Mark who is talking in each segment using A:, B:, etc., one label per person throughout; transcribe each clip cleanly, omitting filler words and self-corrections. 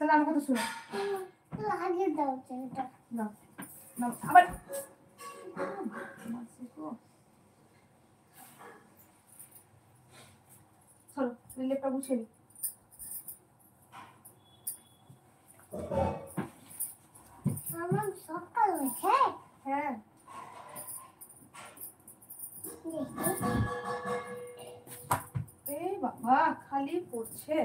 A: তাহলে আমার কথা শোনো,
B: আগে দাও এটা
A: না না আবার চলো লেপটা গুছিয়ে নি।
B: আমার সকাল হয়েছে।
A: হ্যাঁ এ বাবা খালি পড়ছে।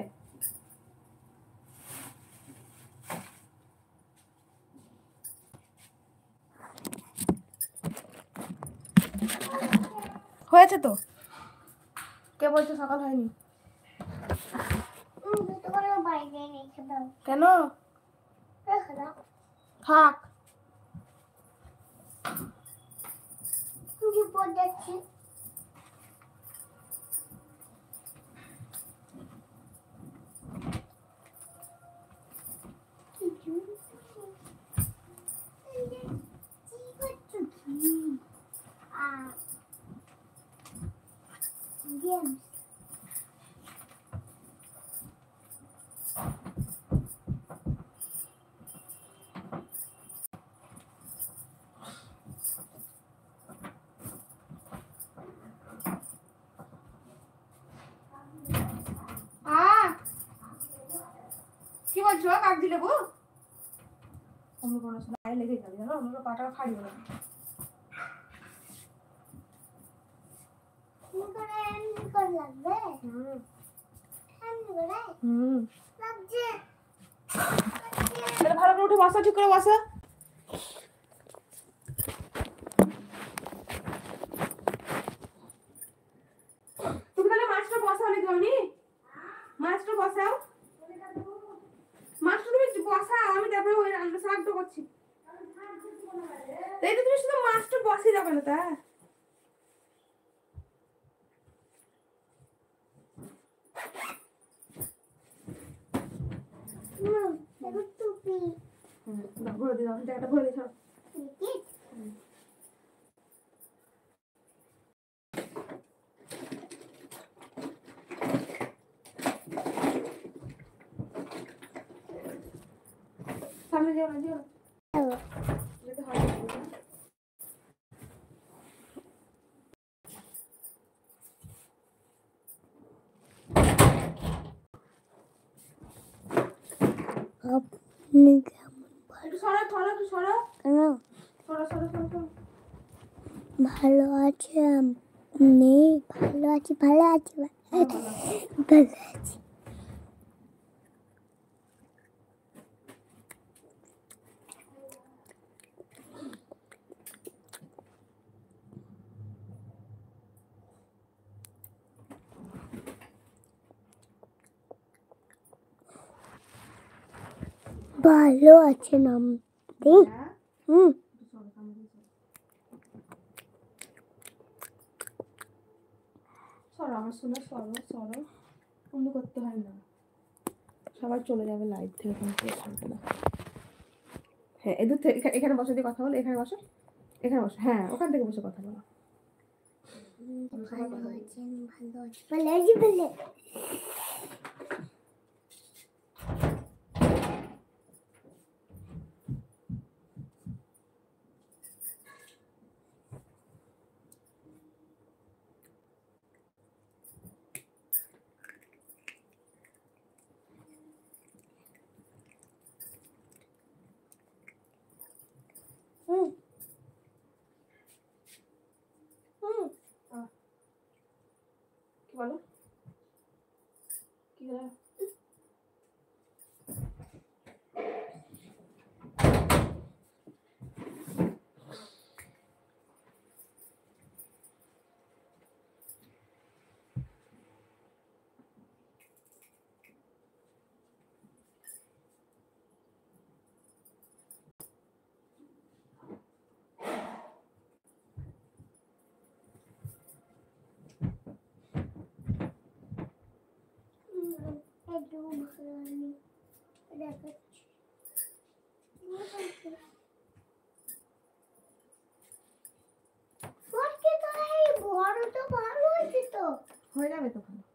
A: হয়েছে তো, কে বলছে সকাল হয়নি?
B: তোমার বাইরে রেখে দাও।
A: কেন?
B: রেখে দাও।
A: থাক।
B: কি পড়াচ্ছি?
A: কি বলছো? কাগজি লেবু অন্য কোনো সময় লেগে যাবে জানো, অন্য পাটা খাড়ি না।
B: লাগবে লাগছে।
A: তাহলে ভালো করে উঠে বসা, ঠিক করে বসা। তুমি তাহলে মাছটা বসাও নাকি অমনি? মাছটা বসাও, মাছটা তুমি বসাও, আমি তারপরে ওই রান্না শাকটা করছি। এই তো তুমি শুধু মাছটা বসিয়ে যাবে না তা।
B: টুপি
A: ভরে দিয়ে দাও, জায়গাটা ভরে দিয়ে দাও। সামনে যেও না, যেও না। যেতে হবে না।
B: আপনি কেমন
A: একটু সরো সরো, একটু সরো
B: কেন
A: সরো সরো সরো সরো।
B: ভালো আছে? আপনি ভালো আছি, ভালো আছি, ভালো আছি। ভালো আছেন আপনি?
A: সরো আমার শোনো, সরো সরো, অন্য করতে হয় না। সবাই চলে যাবে লাইভ থেকে, কোনো কেউ থাকবে না। হ্যাঁ এদের থেকে এখানে বসে দিয়ে কথা বলো, এখানে বসো, এখানে বসো, হ্যাঁ ওখান থেকে বসে কথা বলো।
B: ভালো আছেন? ভালো আছি, ভালো আছি, ভালো।
A: কি বলো? কি হলো?
B: বড় তো ভালো আছে তো,
A: হয়ে যাবে তো ভালো।